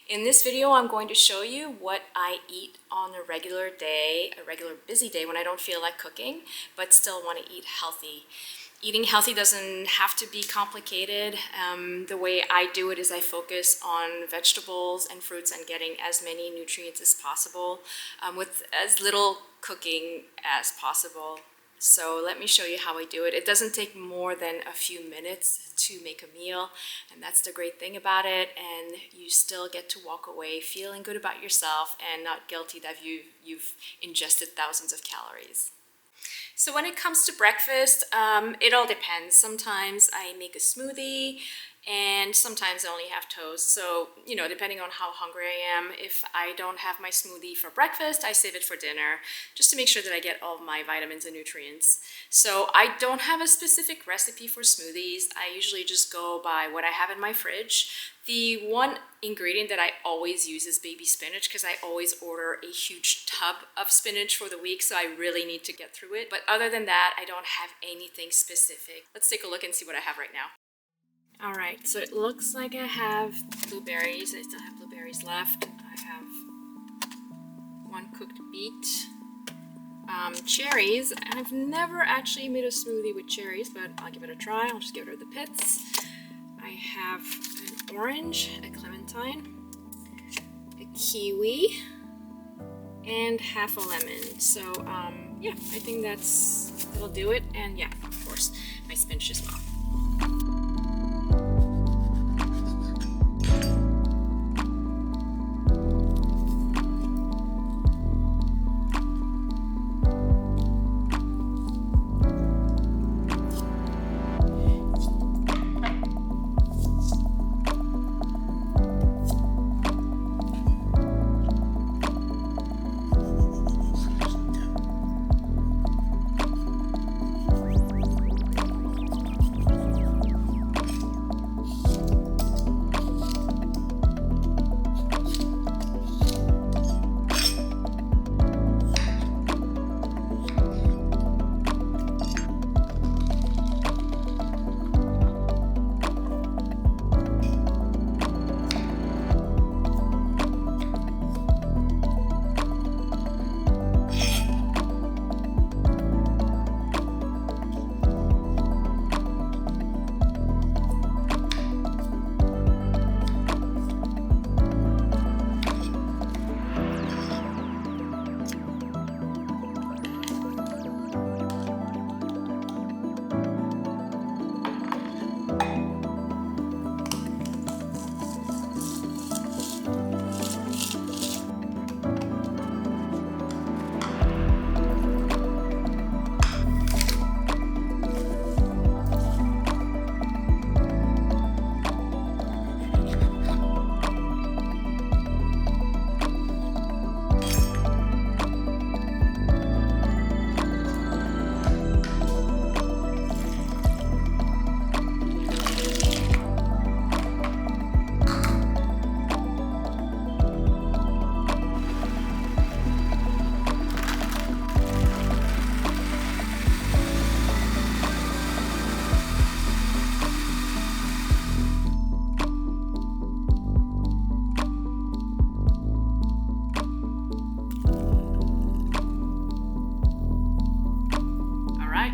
In this video, I'm going to show you what I eat on a regular day, a regular busy day when I don't feel like cooking, but still want to eat healthy. Eating healthy doesn't have to be complicated. The way I do it is I focus on vegetables and fruits and getting as many nutrients as possible with as little cooking as possible. So let me show you how I do it. It doesn't take more than a few minutes to make a meal, and that's the great thing about it. And you still get to walk away feeling good about yourself and not guilty that you've ingested thousands of calories. So when it comes to breakfast, it all depends. Sometimes I make a smoothie and sometimes I only have toast. So, depending on how hungry I am, if I don't have my smoothie for breakfast, I save it for dinner just to make sure that I get all of my vitamins and nutrients. So I don't have a specific recipe for smoothies. I usually just go by what I have in my fridge. The one ingredient that I always use is baby spinach because I always order a huge tub of spinach for the week, so I really need to get through it. But other than that, I don't have anything specific. Let's take a look and see what I have right now. All right, so it looks like I have blueberries. I still have blueberries left. I have one cooked beet. Cherries. I've never actually made a smoothie with cherries, but I'll give it a try. I'll just get rid of the pits. I have an orange, a clementine, a kiwi, and half a lemon. So yeah, I think that'll do it. And yeah, of course, my spinach as well.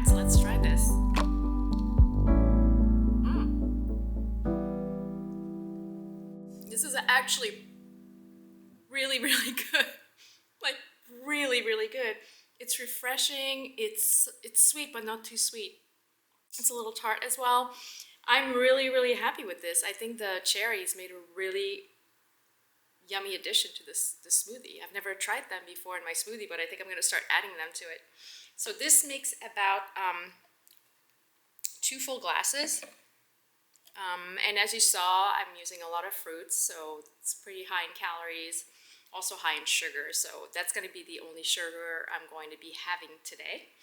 So let's try this. This is actually really, really good. Like really, really good. It's refreshing. It's sweet, but not too sweet. It's a little tart as well. I'm really, really happy with this. I think the cherries made a really yummy addition to this smoothie. I've never tried them before in my smoothie, but I think I'm going to start adding them to it. So this makes about 2 full glasses. And as you saw, I'm using a lot of fruits, so it's pretty high in calories, also high in sugar. So that's going to be the only sugar I'm going to be having today.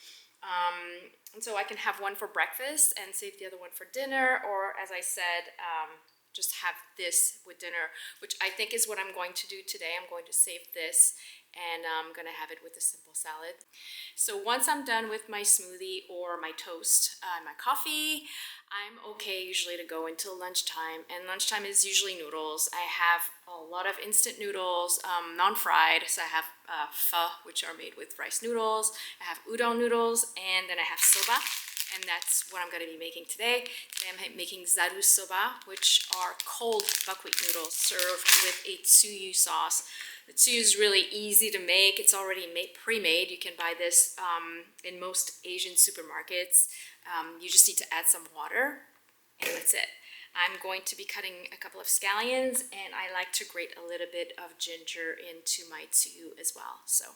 And so I can have one for breakfast and save the other one for dinner, or as I said, just have this with dinner, which I think is what I'm going to do today. I'm going to save this and I'm gonna have it with a simple salad. So once I'm done with my smoothie or my toast, my coffee, I'm okay usually to go until lunchtime, and lunchtime is usually noodles. I have a lot of instant noodles, non-fried, so I have pho, which are made with rice noodles. I have udon noodles, and then I have soba, and that's what I'm going to be making today. Today I'm making Zaru soba, which are cold buckwheat noodles served with a tsuyu sauce. The tsuyu is really easy to make. It's already pre-made. You can buy this in most Asian supermarkets. You just need to add some water, and that's it. I'm going to be cutting a couple of scallions, and I like to grate a little bit of ginger into my tsuyu as well. So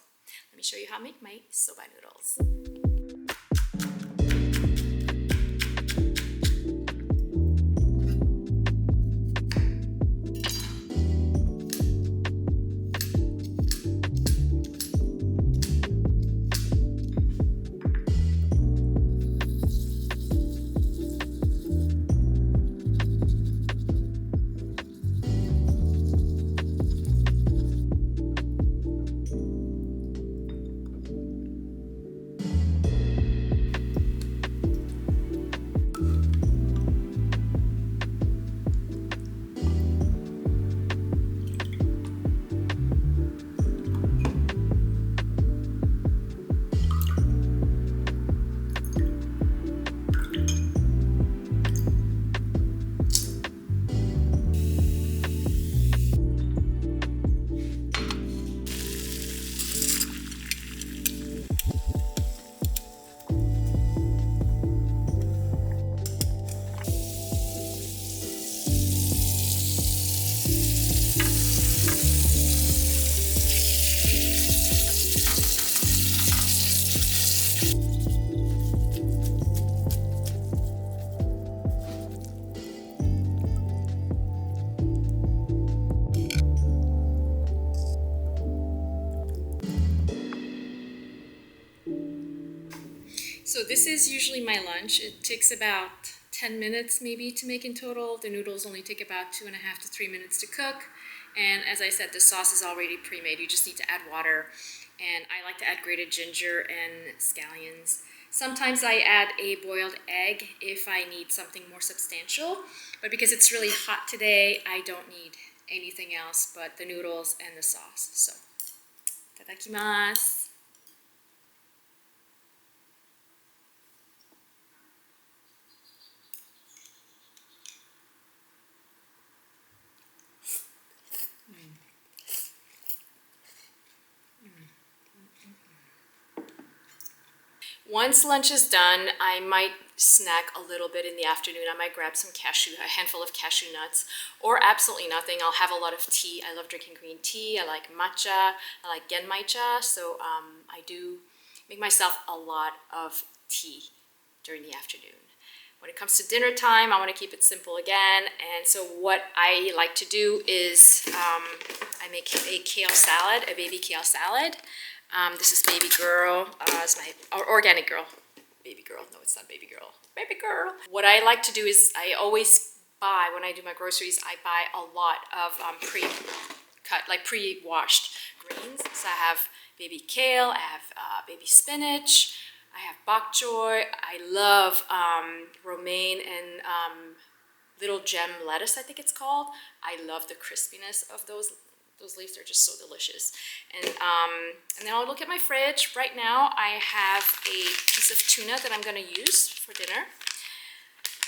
let me show you how I make my soba noodles. So this is usually my lunch. It takes about 10 minutes maybe to make in total. The noodles only take about 2.5 to 3 minutes to cook. And as I said, the sauce is already pre-made. You just need to add water. And I like to add grated ginger and scallions. Sometimes I add a boiled egg if I need something more substantial. But because it's really hot today, I don't need anything else but the noodles and the sauce. So, itadakimasu. Once lunch is done, I might snack a little bit in the afternoon. I might grab a handful of cashew nuts, or absolutely nothing. I'll have a lot of tea. I love drinking green tea. I like matcha. I like genmaicha. So I do make myself a lot of tea during the afternoon. When it comes to dinner time, I want to keep it simple again. And so what I like to do is I make a kale salad, a baby kale salad. This is Baby Girl, it's my organic girl. Baby Girl, no, it's not Baby Girl. Baby Girl. What I like to do is I always buy, when I do my groceries, I buy a lot of pre-cut, like pre-washed greens. So I have baby kale, I have baby spinach, I have bok choy. I love romaine and little gem lettuce, I think it's called. I love the crispiness of those leaves. Are just so delicious. And then I'll look at my fridge. Right now I have a piece of tuna that I'm going to use for dinner,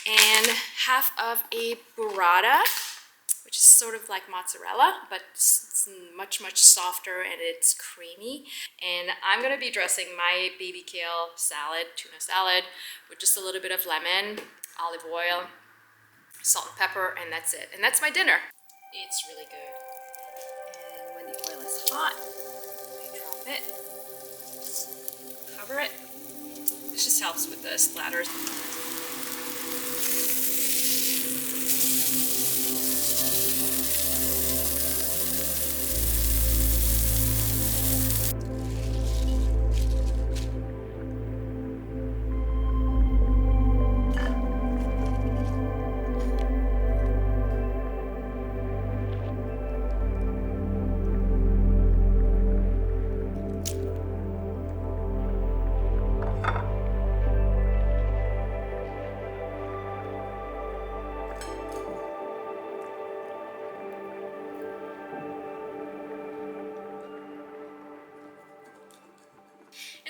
and half of a burrata, which is sort of like mozzarella, but it's much softer and it's creamy. And I'm going to be dressing my baby kale salad, tuna salad, with just a little bit of lemon, olive oil, salt and pepper, and that's it. And that's my dinner. It's really good. When the oil is hot, I drop it, cover it. This just helps with the splatters.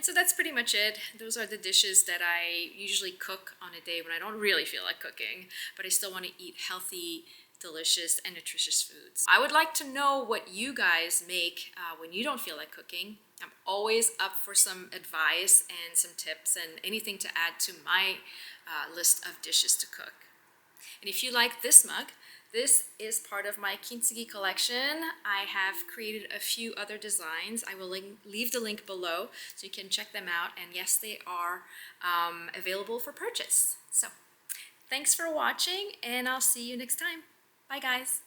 And so that's pretty much it. Those are the dishes that I usually cook on a day when I don't really feel like cooking, but I still want to eat healthy, delicious, and nutritious foods. I would like to know what you guys make when you don't feel like cooking. I'm always up for some advice and some tips and anything to add to my list of dishes to cook. And if you like this mug, this is part of my kintsugi collection. I have created a few other designs. I will leave the link below so you can check them out. And yes, they are available for purchase. So thanks for watching, and I'll see you next time. Bye, guys.